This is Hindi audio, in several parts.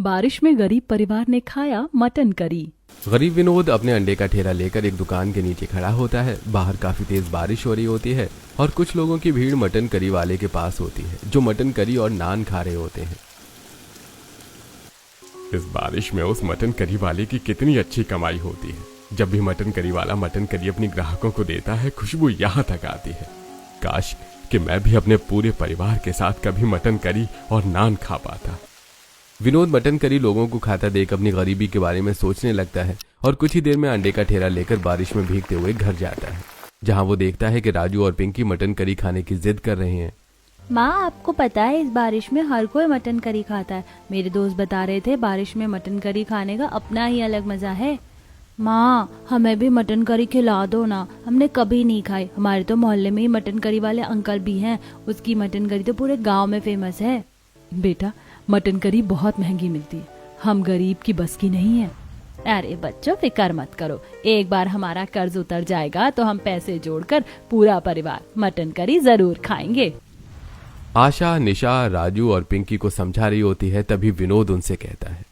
बारिश में गरीब परिवार ने खाया मटन करी। गरीब विनोद अपने अंडे का ठेला लेकर एक दुकान के नीचे खड़ा होता है। बाहर काफी तेज बारिश हो रही होती है और कुछ लोगों की भीड़ मटन करी वाले के पास होती है, जो मटन करी और नान खा रहे होते हैं। इस बारिश में उस मटन करी वाले की कितनी अच्छी कमाई होती है। जब भी मटन करी वाला मटन करी अपनी ग्राहकों को देता है, खुशबू यहाँ तक आती है। काश कि मैं भी अपने पूरे परिवार के साथ कभी मटन करी और नान खा पाता। विनोद मटन करी लोगों को खाता देख अपनी गरीबी के बारे में सोचने लगता है और कुछ ही देर में अंडे का ठेला लेकर बारिश में भीगते हुए घर जाता है, जहां वो देखता है कि राजू और पिंकी मटन करी खाने की जिद कर रहे हैं। माँ, आपको पता है इस बारिश में हर कोई मटन करी खाता है। मेरे दोस्त बता रहे थे बारिश में मटन करी खाने का अपना ही अलग मजा है। माँ, हमें भी मटन करी खिला दो ना, हमने कभी नहीं खाई। हमारे तो मोहल्ले में ही मटन करी वाले अंकल भी हैं, उसकी मटन करी तो पूरे गांव में फेमस है। बेटा, मटन करी बहुत महंगी मिलती है, हम गरीब की बस की नहीं है। अरे बच्चों, फिक्र मत करो, एक बार हमारा कर्ज उतर जाएगा तो हम पैसे जोड़कर पूरा परिवार मटन करी जरूर खाएंगे। आशा, निशा, राजू और पिंकी को समझा रही होती है, तभी विनोद उनसे कहता है,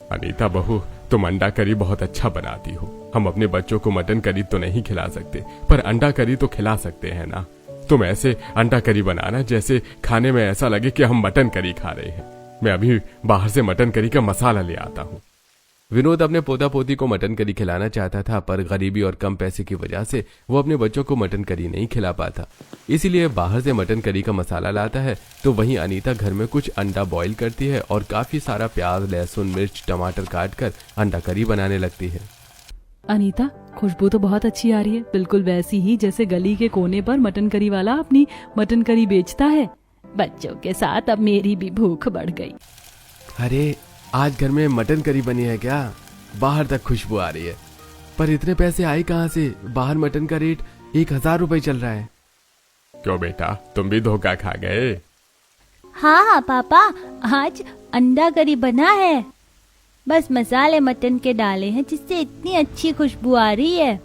अनीता बहू, तुम अंडा करी बहुत अच्छा बनाती हो। हम अपने बच्चों को मटन करी तो नहीं खिला सकते, पर अंडा करी तो खिला सकते हैं ना। तुम ऐसे अंडा करी बनाना जैसे खाने में ऐसा लगे कि हम मटन करी खा रहे हैं। मैं अभी बाहर से मटन करी का मसाला ले आता हूँ। विनोद अपने पोता पोती को मटन करी खिलाना चाहता था, पर गरीबी और कम पैसे की वजह से वो अपने बच्चों को मटन करी नहीं खिला पाता। इसीलिए बाहर से मटन करी का मसाला लाता है, तो वहीं अनीता घर में कुछ अंडा बॉईल करती है और काफी सारा प्याज, लहसुन, मिर्च, टमाटर काट कर अंडा करी बनाने लगती है। अनीता, खुशबू तो बहुत अच्छी आ रही है, बिल्कुल वैसी ही जैसे गली के कोने पर मटन करी वाला अपनी मटन करी बेचता है। बच्चों के साथ अब मेरी भी भूख बढ़ गई। अरे, आज घर में मटन करी बनी है क्या? बाहर तक खुशबू आ रही है। पर इतने पैसे आए कहाँ से? बाहर मटन का रेट 1000 रुपए चल रहा है। क्यों बेटा, तुम भी धोखा खा गए? हाँ पापा, आज अंडा करी बना है, बस मसाले मटन के डाले हैं जिससे इतनी अच्छी खुशबू आ रही है।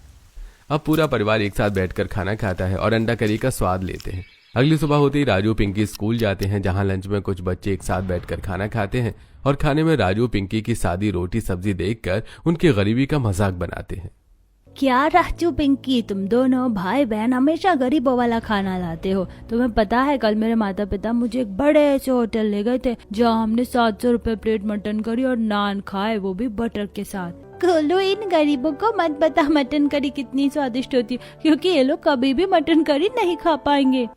अब पूरा परिवार एक साथ बैठकर खाना खाता है और अंडा करी का स्वाद लेते हैं। अगली सुबह होते ही राजू पिंकी स्कूल जाते हैं, जहां लंच में कुछ बच्चे एक साथ बैठकर खाना खाते हैं और खाने में राजू पिंकी की सादी रोटी सब्जी देखकर उनकी गरीबी का मजाक बनाते हैं। क्या राजू पिंकी, तुम दोनों भाई बहन हमेशा गरीबों वाला खाना लाते हो। तुम्हें पता है कल मेरे माता पिता मुझे एक बड़े से होटल ले गए थे, जहाँ हमने 700 रुपए प्लेट मटन करी और नान खाए, वो भी बटर के साथ। खोलो, इन गरीबों को मत बता मटन करी कितनी स्वादिष्ट होती है, क्योंकि ये लोग कभी भी मटन करी नहीं खा पाएंगे।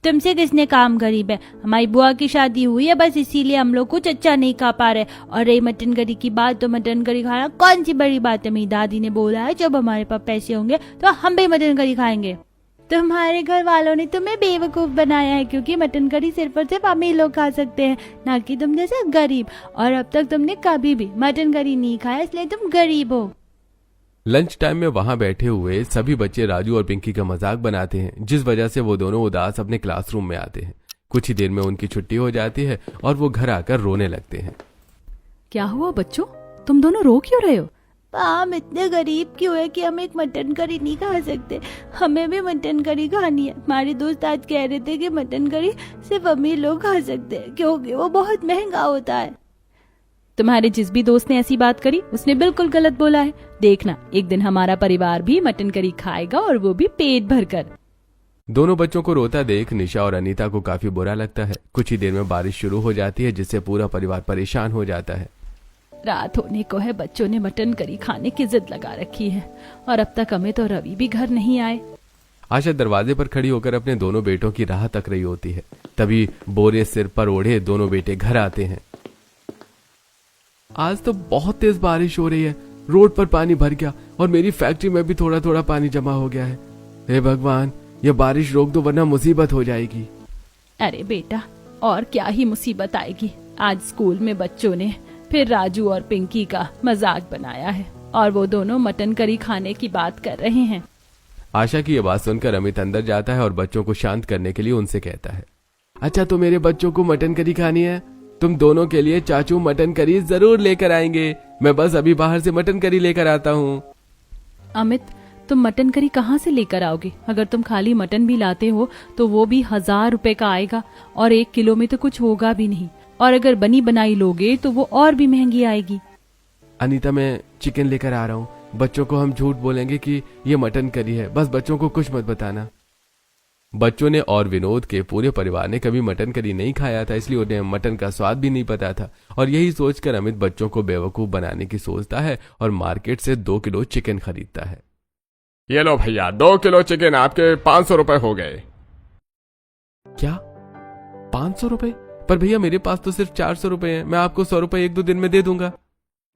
तुमसे किसने काम गरीब है? हमारी बुआ की शादी हुई है, बस इसीलिए हम लोग कुछ अच्छा नहीं खा पा रहे। और रही मटन करी की बात, तो मटन करी खाना कौन सी बड़ी बात है। मेरी दादी ने बोला है जब हमारे पास पैसे होंगे तो हम भी मटन करी खाएंगे। तुम्हारे घर वालों ने तुम्हें बेवकूफ बनाया है, क्योंकि मटन करी सिर्फ और सिर्फ अमीर लोग खा सकते हैं, ना कि तुम जैसे गरीब। और अब तक तुमने कभी भी मटन करी नहीं खाया, इसलिए तुम गरीब हो। लंच टाइम में वहां बैठे हुए सभी बच्चे राजू और पिंकी का मजाक बनाते हैं, जिस वजह से वो दोनों उदास अपने क्लासरूम में आते हैं। कुछ ही देर में उनकी छुट्टी हो जाती है और वो घर आकर रोने लगते हैं। क्या हुआ बच्चों, तुम दोनों रो क्यों रहे हो? हम इतने गरीब क्यों है कि हम एक मटन करी नहीं खा सकते। हमें भी मटन करी खानी है। हमारे दोस्त आज कह रहे थे कि मटन करी सिर्फ अमीर लोग खा सकते हैं, क्योंकि वो बहुत महंगा होता है। तुम्हारे जिस भी दोस्त ने ऐसी बात करी, उसने बिल्कुल गलत बोला है। देखना, एक दिन हमारा परिवार भी मटन करी खाएगा, और वो भी पेट भरकर। दोनों बच्चों को रोता देख निशा और अनीता को काफी बुरा लगता है। कुछ ही देर में बारिश शुरू हो जाती है, जिससे पूरा परिवार परेशान हो जाता है। रात होने को है, बच्चों ने मटन करी खाने की जिद लगा रखी है, और अब तक अमित और रवि भी घर नहीं आए। आशा दरवाजे पर खड़ी होकर अपने दोनों बेटों की राह तक रही होती है। तभी बोरे सिर पर ओढ़े दोनों बेटे घर आते हैं। आज तो बहुत तेज बारिश हो रही है, रोड पर पानी भर गया और मेरी फैक्ट्री में भी थोड़ा थोड़ा पानी जमा हो गया है। हे भगवान, ये बारिश रोक दो वरना मुसीबत हो जाएगी। अरे बेटा, और क्या ही मुसीबत आएगी। आज स्कूल में बच्चों ने फिर राजू और पिंकी का मजाक बनाया है, और वो दोनों मटन करी खाने की बात कर रहे हैं। आशा की ये बात सुनकर अमित अंदर जाता है और बच्चों को शांत करने के लिए उनसे कहता है, अच्छा तो मेरे बच्चों को मटन करी खानी है, तुम दोनों के लिए चाचू मटन करी जरूर लेकर आएंगे। मैं बस अभी बाहर से मटन करी लेकर आता हूँ। अमित, तुम मटन करी कहाँ से लेकर आओगे? अगर तुम खाली मटन भी लाते हो तो वो भी 1000 रुपए का आएगा, और 1 किलो में तो कुछ होगा भी नहीं। और अगर बनी बनाई लोगे तो वो और भी महंगी आएगी। अनीता, मैं चिकन लेकर आ रहा हूँ। बच्चों को हम झूठ बोलेंगे कि ये मटन करी है, बस बच्चों को कुछ मत बताना। बच्चों ने और विनोद के पूरे परिवार ने कभी मटन करी नहीं खाया था, इसलिए उन्हें मटन का स्वाद भी नहीं पता था। और यही सोचकर अमित बच्चों को बेवकूफ बनाने की सोचता है और मार्केट से 2 किलो चिकन खरीदता है। ये लो भैया, 2 किलो चिकन आपके 500 रुपए हो गए। क्या 500 रुपए? पर भैया मेरे पास तो सिर्फ 400 रुपए हैं, मैं आपको 100 रुपए 1-2 दिन में दे दूंगा।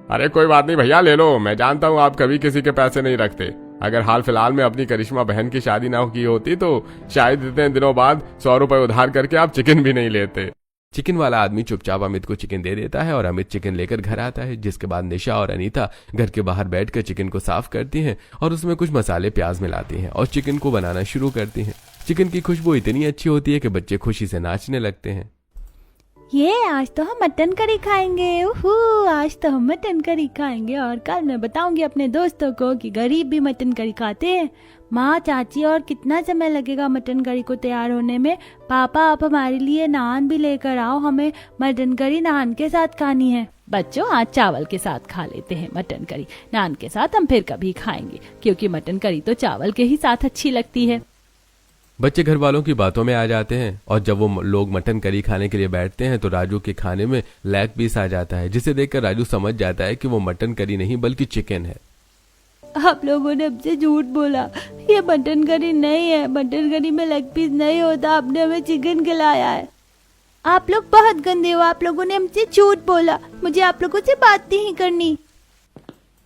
अरे कोई बात नहीं भैया, ले लो। मैं जानता हूँ आप कभी किसी के पैसे नहीं रखते। अगर हाल फिलहाल में अपनी करिश्मा बहन की शादी ना की होती तो शायद इतने दिनों बाद 100 रुपए उधार करके आप चिकन भी नहीं लेते। चिकन वाला आदमी चुपचाप अमित को चिकन दे देता है और अमित चिकन लेकर घर आता है, जिसके बाद निशा और अनीता घर के बाहर बैठकर चिकन को साफ करती हैं और उसमें कुछ मसाले प्याज मिलाती हैं और चिकन को बनाना शुरू करती हैं। चिकन की खुशबू इतनी अच्छी होती है कि बच्चे खुशी से नाचने लगते हैं। ये आज तो हम मटन करी खाएंगे, आज तो हम मटन करी खाएंगे और कल मैं बताऊंगी अपने दोस्तों को कि गरीब भी मटन करी खाते हैं। माँ, चाची, और कितना समय लगेगा मटन करी को तैयार होने में? पापा, आप हमारे लिए नान भी लेकर आओ, हमें मटन करी नान के साथ खानी है। बच्चों, आज चावल के साथ खा लेते हैं मटन करी, नान के साथ हम फिर कभी खाएंगे, क्योंकि मटन करी तो चावल के ही साथ अच्छी लगती है। बच्चे घर वालों की बातों में आ जाते हैं और जब वो लोग मटन करी खाने के लिए बैठते हैं तो राजू के खाने में लेग पीस आ जाता है, जिसे देखकर राजू समझ जाता है कि वो मटन करी नहीं बल्कि चिकन है। आप लोगों ने हमसे झूठ बोला, ये मटन करी नहीं है, मटन करी में लेग पीस नहीं होता, आपने हमें चिकन खिलाया है। आप लोग बहुत गंदे हो, आप लोगों ने हमसे झूठ बोला, मुझे आप लोगों से बात नहीं करनी।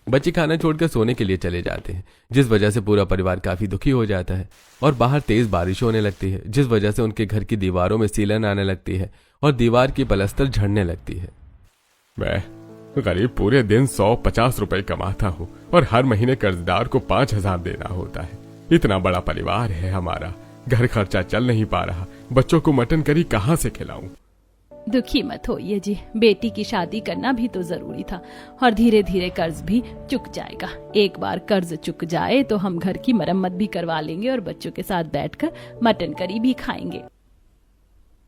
बच्चे खाना छोड़कर सोने के लिए चले जाते हैं, जिस वजह से पूरा परिवार काफी दुखी हो जाता है और बाहर तेज बारिश होने लगती है, जिस वजह से उनके घर की दीवारों में सीलन आने लगती है और दीवार की पलस्तर झड़ने लगती है। मैं गरीब पूरे दिन 150 रुपए कमाता हूँ और हर महीने कर्जदार को 5000 देना होता है। इतना बड़ा परिवार है हमारा, घर खर्चा चल नहीं पा रहा, बच्चों को मटन करी कहाँ से खिलाऊं? दुखी मत होइए जी, बेटी की शादी करना भी तो जरूरी था और धीरे धीरे कर्ज भी चुक जाएगा। एक बार कर्ज चुक जाए तो हम घर की मरम्मत भी करवा लेंगे और बच्चों के साथ बैठकर मटन करी भी खाएंगे।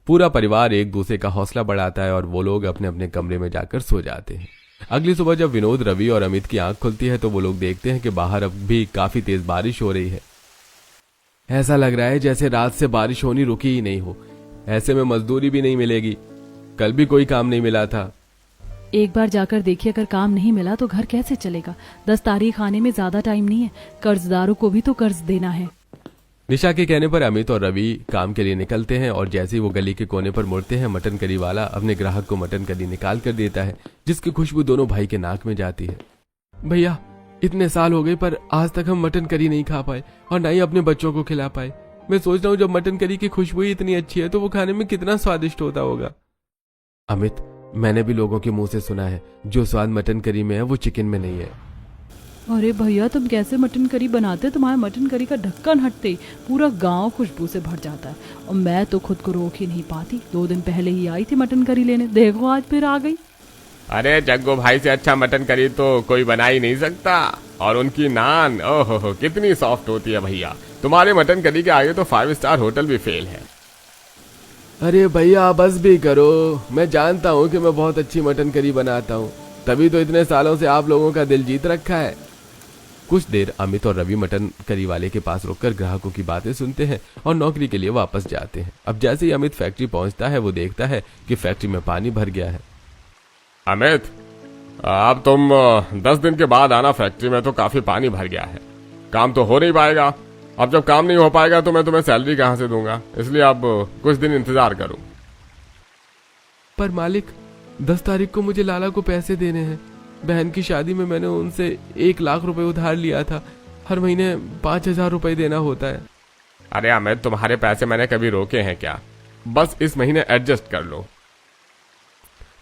पूरा परिवार एक दूसरे का हौसला बढ़ाता है और वो लोग अपने अपने कमरे में जाकर सो जाते हैं। अगली सुबह जब विनोद, रवि और अमित की आंख खुलती है तो वो लोग देखते हैं कि बाहर अब भी काफी तेज बारिश हो रही है। ऐसा लग रहा है जैसे रात से बारिश होनी रुकी ही नहीं हो। ऐसे में मजदूरी भी नहीं मिलेगी, कल भी कोई काम नहीं मिला था। एक बार जाकर देखिए, अगर काम नहीं मिला तो घर कैसे चलेगा? 10 तारीख आने में ज्यादा टाइम नहीं है, कर्जदारों को भी तो कर्ज देना है। निशा के कहने पर अमित और रवि काम के लिए निकलते हैं और जैसे ही वो गली के कोने पर मुड़ते हैं, मटन करी वाला अपने ग्राहक को मटन करी निकाल कर देता है, जिसकी खुशबू दोनों भाई के नाक में जाती है। भैया, इतने साल हो गए पर आज तक हम मटन करी नहीं खा पाए और ना ही अपने बच्चों को खिला पाए। मैं सोच रहा हूँ जब मटन करी की खुशबू ही इतनी अच्छी है तो वो खाने में कितना स्वादिष्ट होता होगा। अमित, मैंने भी लोगों के मुंह से सुना है जो स्वाद मटन करी में है वो चिकन में नहीं है। अरे भैया, तुम कैसे मटन करी बनाते? तुम्हारे मटन करी का ढक्कन हटते ही पूरा गांव खुशबू से भर जाता है और मैं तो खुद को रोक ही नहीं पाती। 2 दिन पहले ही आई थी मटन करी लेने, देखो आज फिर आ गई। अरे जग्गू भाई से अच्छा मटन करी तो कोई बना ही नहीं सकता। और उनकी नान, ओहो कितनी सॉफ्ट होती है भैया। तुम्हारे मटन करी के आगे तो 5 स्टार होटल भी फेल है। अरे भैया बस भी करो, मैं जानता हूँ कि मैं बहुत अच्छी मटन करी बनाता हूँ, तभी तो इतने सालों से आप लोगों का दिल जीत रखा है। कुछ देर अमित और रवि मटन करी वाले के पास रुककर ग्राहकों की बातें सुनते हैं और नौकरी के लिए वापस जाते हैं। अब जैसे ही अमित फैक्ट्री पहुंचता है वो देखता है कि फैक्ट्री में पानी भर गया है। अमित, अब तुम 10 दिन के बाद आना फैक्ट्री में, तो काफी पानी भर गया है, काम तो हो नहीं पाएगा। अब जब काम नहीं हो पाएगा तो मैं तुम्हें सैलरी कहाँ से दूंगा, इसलिए अब कुछ दिन इंतजार करो। पर मालिक, 10 तारीख को मुझे लाला को पैसे देने हैं। बहन की शादी में मैंने उनसे 1 लाख रुपए उधार लिया था, हर महीने 5000 रुपए देना होता है। अरे अमित, तुम्हारे पैसे मैंने कभी रोके हैं क्या? बस इस महीने एडजस्ट कर लो।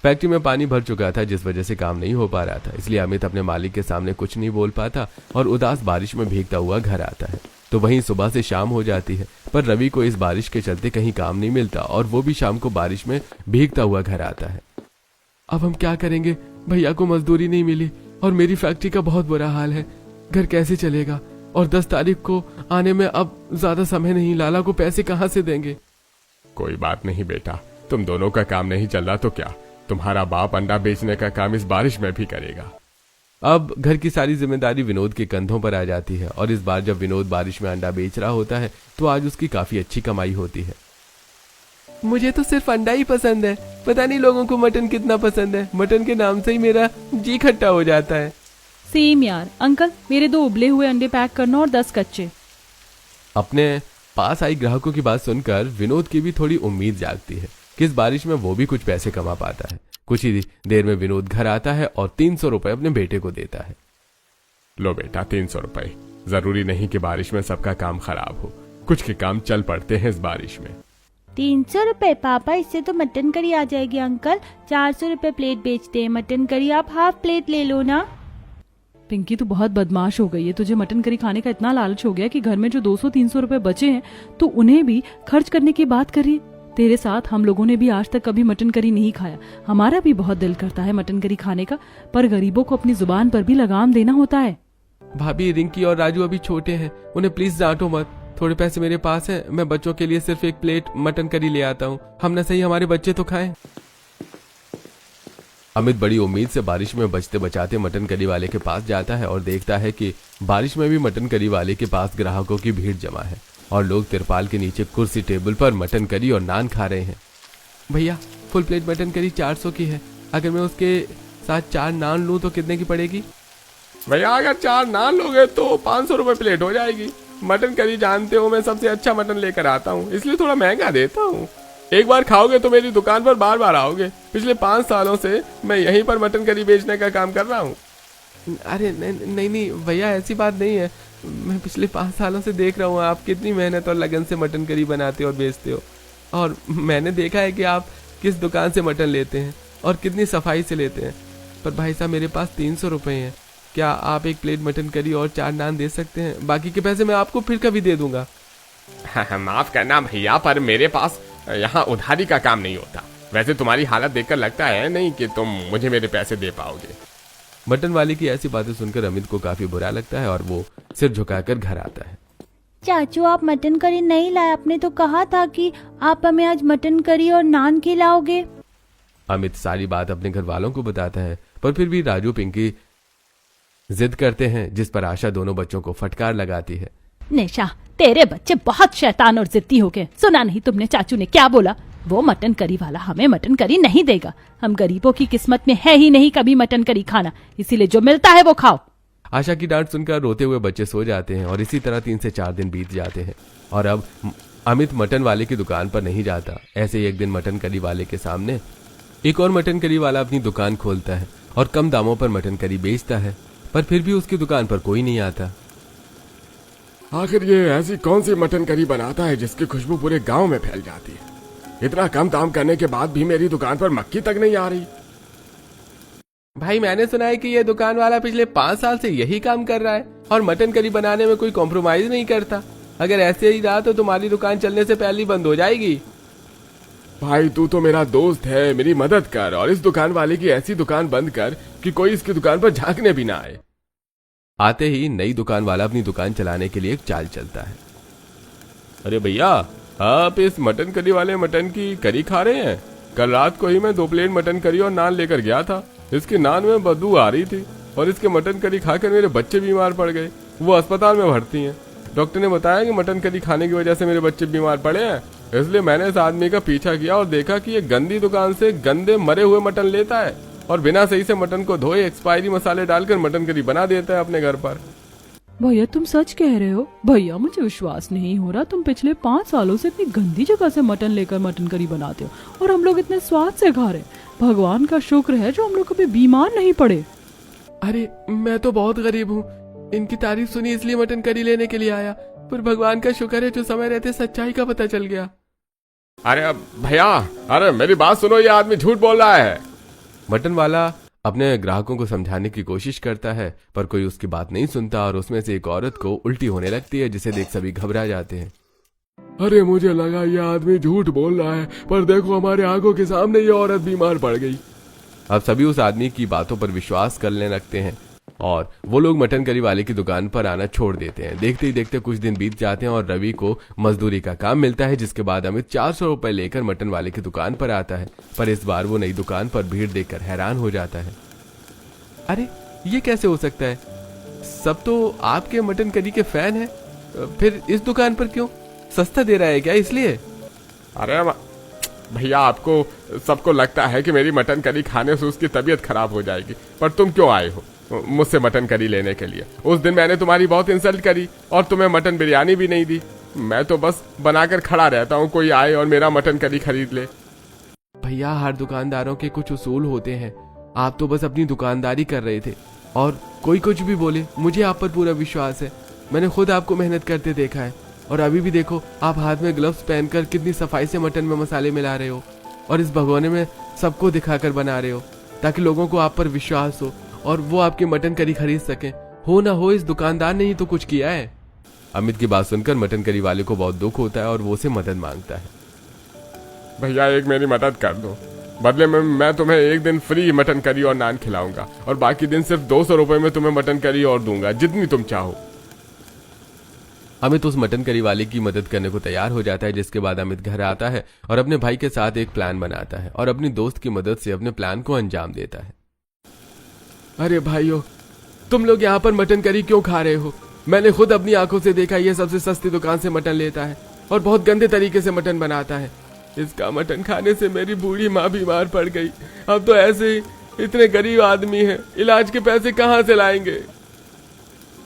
फैक्ट्री में पानी भर चुका था, जिस वजह से काम नहीं हो पा रहा था, इसलिए अमित अपने मालिक के सामने कुछ नहीं बोल पाता और उदास बारिश में भीगता हुआ घर आता है। तो वहीं सुबह से शाम हो जाती है, पर रवि को इस बारिश के चलते कहीं काम नहीं मिलता और वो भी शाम को बारिश में भीगता हुआ घर आता है। अब हम क्या करेंगे? भैया को मजदूरी नहीं मिली और मेरी फैक्ट्री का बहुत बुरा हाल है, घर कैसे चलेगा? और 10 तारीख को आने में अब ज्यादा समय नहीं, लाला को पैसे कहाँ से देंगे? कोई बात नहीं बेटा, तुम दोनों का काम नहीं चल रहा तो क्या, तुम्हारा बाप अंडा बेचने का काम इस बारिश में भी करेगा। अब घर की सारी जिम्मेदारी विनोद के कंधों पर आ जाती है और इस बार जब विनोद बारिश में अंडा बेच रहा होता है तो आज उसकी काफी अच्छी कमाई होती है। मुझे तो सिर्फ अंडा ही पसंद है, पता नहीं लोगों को मटन कितना पसंद है। मटन के नाम से ही मेरा जी खट्टा हो जाता है। सेम यार। अंकल मेरे 2 उबले हुए अंडे पैक करना और 10 कच्चे। अपने पास आई ग्राहकों की बात सुनकर विनोद की भी थोड़ी उम्मीद जागती है कि इस बारिश में वो भी कुछ पैसे कमा पाता है। कुछ ही देर में विनोद घर आता है और 300 रुपए अपने बेटे को देता है। लो बेटा 300 रुपए। जरूरी नहीं कि बारिश में सबका काम खराब हो, कुछ के काम चल पड़ते हैं इस बारिश में। 300 रुपए पापा, इससे तो मटन करी आ जाएगी अंकल। 400 रुपए प्लेट बेचते हैं मटन करी, आप हाफ प्लेट ले लो ना। पिंकी तो बहुत बदमाश हो गई है, तुझे मटन करी खाने का इतना लालच हो गया कि घर में जो 200-300 रुपए बचे हैं तो उन्हें भी खर्च करने की बात कर रही है। तेरे साथ हम लोगों ने भी आज तक कभी मटन करी नहीं खाया। हमारा भी बहुत दिल करता है मटन करी खाने का, पर गरीबों को अपनी जुबान पर भी लगाम देना होता है। भाभी, रिंकी और राजू अभी छोटे हैं, उन्हें प्लीज डांटो मत। थोड़े पैसे मेरे पास हैं, मैं बच्चों के लिए सिर्फ 1 प्लेट मटन करी ले आता हूँ। हम न सही हमारे बच्चे तो खाएं। अमित बड़ी उम्मीद से बारिश में बचते बचाते मटन करी वाले के पास जाता है और देखता है कि बारिश में भी मटन करी वाले के पास ग्राहकों की भीड़ जमा है और लोग तिरपाल के नीचे कुर्सी टेबल पर मटन करी और नान खा रहे हैं। भैया, फुल प्लेट मटन करी 400 की है, अगर मैं उसके साथ 4 नान लूं तो कितने की पड़ेगी? भैया अगर 4 नान लोगे तो 500 रुपए प्लेट हो जाएगी। मटन करी जानते हो मैं सबसे अच्छा मटन लेकर आता हूँ, इसलिए थोड़ा महंगा देता हूँ। एक बार खाओगे तो मेरी दुकान पर बार बार आओगे। पिछले 5 सालों से मैं यहीं पर मटन करी बेचने का काम कर रहा हूँ। अरे नहीं भैया, ऐसी बात नहीं है। मैं पिछले 5 सालों से देख रहा हूँ आप कितनी मेहनत और लगन से मटन करी बनाते और बेचते हो, और मैंने देखा है कि आप किस दुकान से मटन लेते हैं और कितनी सफाई से लेते हैं। पर भाई साहब, मेरे पास 300 रुपए हैं, क्या आप 1 प्लेट मटन करी और 4 नान दे सकते हैं? बाकी के पैसे मैं आपको फिर कभी दे दूंगा। माफ करना भैया, पर मेरे पास यहाँ उधारी का काम नहीं होता। वैसे तुम्हारी हालत देखकर लगता है नहीं कि तुम मुझे मेरे पैसे दे पाओगे। मटन वाले की ऐसी बातें सुनकर अमित को काफी बुरा लगता है और वो सिर झुकाकर घर आता है। चाचू आप मटन करी नहीं लाए, आपने तो कहा था कि आप हमें आज मटन करी और नान खिलाओगे। अमित सारी बात अपने घर वालों को बताता है, पर फिर भी राजू पिंकी जिद करते हैं, जिस पर आशा दोनों बच्चों को फटकार लगाती है। निशा, तेरे बच्चे बहुत शैतान और जिद्दी हो गए। सुना नहीं तुमने चाचू ने क्या बोला? वो मटन करी वाला हमें मटन करी नहीं देगा। हम गरीबों की किस्मत में है ही नहीं कभी मटन करी खाना, इसीलिए जो मिलता है वो खाओ। आशा की डांट सुनकर रोते हुए बच्चे सो जाते हैं और इसी तरह 3 से 4 दिन बीत जाते हैं और अब अमित मटन वाले की दुकान पर नहीं जाता। ऐसे ही एक दिन मटन करी वाले के सामने एक और मटन करी वाला अपनी दुकान खोलता है और कम दामों पर मटन करी बेचता है, पर फिर भी उसकी दुकान पर कोई नहीं आता। आखिर ये ऐसी कौन सी मटन करी बनाता है जिसकी खुशबू पूरे गांव में फैल जाती है? इतना कम दाम करने के बाद भी मेरी दुकान पर मक्खी तक नहीं आ रही। भाई, मैंने सुना है कि ये दुकान वाला पिछले 5 साल से यही काम कर रहा है और मटन करी बनाने में कोई कॉम्प्रोमाइज नहीं करता। अगर ऐसे ही रहा तो तुम्हारी दुकान चलने से पहले ही बंद हो जाएगी। भाई तू तो मेरा दोस्त है, मेरी मदद कर और इस दुकान वाले की ऐसी दुकान बंद कर कि कोई इसकी दुकान पर झांकने भी ना आए। आते ही नई दुकान वाला अपनी दुकान चलाने के लिए एक चाल चलता है। अरे भैया, आप इस मटन करी वाले मटन की करी खा रहे हैं? कल रात को ही मैं 2 प्लेट मटन करी और नान लेकर गया था। इसके नान में बदबू आ रही थी और इसके मटन करी खाकर मेरे बच्चे बीमार पड़ गए। वो अस्पताल में भर्ती हैं। डॉक्टर ने बताया कि मटन करी खाने की वजह से मेरे बच्चे बीमार पड़े हैं। इसलिए मैंने इस आदमी का पीछा किया और देखा कि ये गंदी दुकान से गंदे मरे हुए मटन लेता है और बिना सही से मटन को धोए एक्सपायरी मसाले डालकर मटन करी बना देता है अपने घर पर। भैया तुम सच कह रहे हो? भैया मुझे विश्वास नहीं हो रहा, तुम पिछले 5 सालों से इतनी गंदी जगह से मटन लेकर मटन करी बनाते हो और हम लोग इतने स्वाद से खा रहे। भगवान का शुक्र है जो हम लोग कभी बीमार नहीं पड़े। अरे मैं तो बहुत गरीब हूँ, इनकी तारीफ सुनी इसलिए मटन करी लेने के लिए आया, पर भगवान का शुक्र है जो समय रहते सच्चाई का पता चल गया। अरे भैया, अरे मेरी बात सुनो, ये आदमी झूठ बोल रहा है। मटन वाला अपने ग्राहकों को समझाने की कोशिश करता है, पर कोई उसकी बात नहीं सुनता और उसमें से एक औरत को उल्टी होने लगती है, जिसे देख सभी घबरा जाते हैं। अरे मुझे लगा ये आदमी झूठ बोल रहा है, पर देखो हमारे आंखों के सामने ये औरत बीमार पड़ गई। अब सभी उस आदमी की बातों पर विश्वास करने लगते हैं और वो लोग मटन करी वाले की दुकान पर आना छोड़ देते हैं। देखते ही देखते कुछ दिन बीत जाते हैं और रवि को मजदूरी का काम मिलता है, जिसके बाद अमित 400 रुपए लेकर मटन वाले की दुकान पर आता है। पर इस बार वो नई दुकान पर भीड़ देखकर हैरान हो जाता है। अरे ये कैसे हो सकता है, सब तो आपके मटन करी के फैन हैं, फिर इस दुकान पर क्यों? सस्ता दे रहा है क्या इसलिए? अरे भैया, आपको सबको लगता है कि मेरी मटन करी खाने से उसकी तबीयत खराब हो जाएगी, पर तुम क्यों आए हो मुझसे मटन करी लेने के लिए? उस दिन मैंने तुम्हारी बहुत इंसल्ट करी और तुम्हें मटन बिरयानी भी नहीं दी। मैं तो बस बनाकर खड़ा रहता हूँ, कोई आए और मेरा मटन करी खरीद ले। भैया, हर दुकानदारों के कुछ उसूल होते हैं, आप तो बस अपनी दुकानदारी कर रहे थे और कोई कुछ भी बोले, मुझे आप पर पूरा विश्वास है। मैंने खुद आपको मेहनत करते देखा है और अभी भी देखो, आप हाथ में ग्लव्स पहनकर कितनी सफाई से मटन में मसाले मिला रहे हो और इस भगोने में सबको दिखाकर बना रहे हो, ताकि लोगों को आप पर विश्वास हो और वो आपकी मटन करी खरीद सके। हो ना हो, इस दुकानदार ने ही तो कुछ किया है। अमित की बात सुनकर मटन करी वाले को बहुत दुख होता है और वो उसे मदद मांगता है। भैया, एक मेरी मदद कर दो, बदले में मैं तुम्हें एक दिन फ्री मटन करी और नान खिलाऊंगा और बाकी दिन सिर्फ 200 रुपए में तुम्हें मटन करी और दूंगा, जितनी तुम चाहो। अमित उस मटन करी वाले की मदद करने को तैयार हो जाता है, जिसके बाद अमित घर आता है और अपने भाई के साथ एक प्लान बनाता है और अपनी दोस्त की मदद से अपने प्लान को अंजाम देता है। अरे भाइयों, तुम लोग यहाँ पर मटन करी क्यों खा रहे हो? मैंने खुद अपनी आंखों से देखा, ये सबसे सस्ती दुकान से मटन लेता है और बहुत गंदे तरीके से मटन बनाता है। इसका मटन खाने से मेरी बूढ़ी माँ बीमार पड़ गई। अब तो ऐसे ही इतने गरीब आदमी हैं, इलाज के पैसे कहाँ से लाएंगे?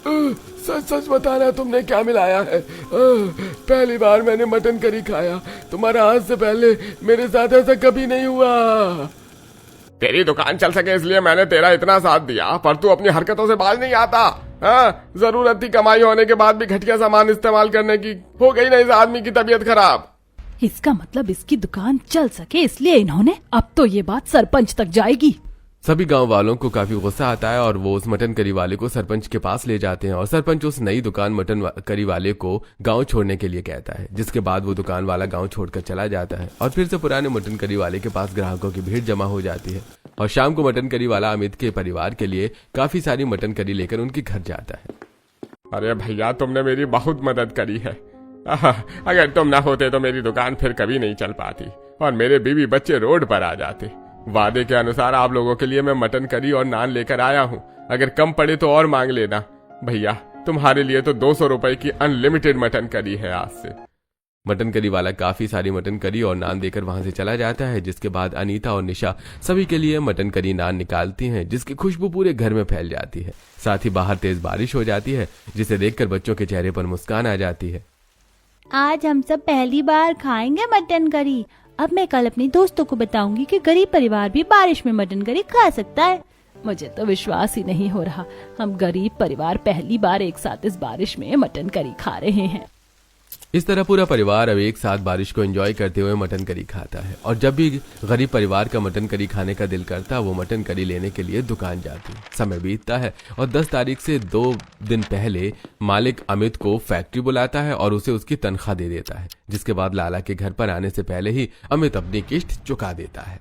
सच सच बताना, तुमने क्या मिलाया है? पहली बार मैंने मटन करी खाया, तुम्हारा आज से पहले मेरे साथ ऐसा कभी नहीं हुआ। तेरी दुकान चल सके इसलिए मैंने तेरा इतना साथ दिया, पर तू अपनी हरकतों से बाज नहीं आता। हाँ, जरूरत थी कमाई होने के बाद भी घटिया सामान इस्तेमाल करने की। हो गई ना इस आदमी की तबीयत खराब। इसका मतलब इसकी दुकान चल सके इसलिए इन्होंने, अब तो ये बात सरपंच तक जाएगी। सभी गांव वालों को काफी गुस्सा आता है और वो उस मटन करी वाले को सरपंच के पास ले जाते हैं और सरपंच उस नई दुकान मटन करी वाले को गांव छोड़ने के लिए कहता है, जिसके बाद वो दुकान वाला गांव छोड़कर चला जाता है और फिर से पुराने मटन करी वाले के पास ग्राहकों की भीड़ जमा हो जाती है और शाम को मटन करी वाला अमित के परिवार के लिए काफी सारी मटन करी लेकर उनके घर जाता है। अरे भैया, तुमने मेरी बहुत मदद करी है। अगर तुम ना होते तो मेरी दुकान फिर कभी नहीं चल पाती और मेरे बीवी बच्चे रोड पर आ जाते। वादे के अनुसार आप लोगों के लिए मैं मटन करी और नान लेकर आया हूँ, अगर कम पड़े तो और मांग लेना। भैया, तुम्हारे लिए तो 200 रुपए की अनलिमिटेड मटन करी है आज से। मटन करी वाला काफी सारी मटन करी और नान देकर वहां से चला जाता है, जिसके बाद अनीता और निशा सभी के लिए मटन करी नान निकालती हैं, जिसकी खुशबू पूरे घर में फैल जाती है। साथ ही बाहर तेज बारिश हो जाती है, जिसे देखकर बच्चों के चेहरे पर मुस्कान आ जाती है। आज हम सब पहली बार खाएंगे मटन करी। अब मैं कल अपनी दोस्तों को बताऊंगी कि गरीब परिवार भी बारिश में मटन करी खा सकता है। मुझे तो विश्वास ही नहीं हो रहा, हम गरीब परिवार पहली बार एक साथ इस बारिश में मटन करी खा रहे हैं। इस तरह पूरा परिवार अब एक साथ बारिश को एंजॉय करते हुए मटन करी खाता है और जब भी गरीब परिवार का मटन करी खाने का दिल करता है, वो मटन करी लेने के लिए दुकान जाती है। समय बीतता है और 10 तारीख से 2 दिन पहले मालिक अमित को फैक्ट्री बुलाता है और उसे उसकी तनख्वाह दे देता है, जिसके बाद लाला के घर पर आने से पहले ही अमित अपनी किस्त चुका देता है।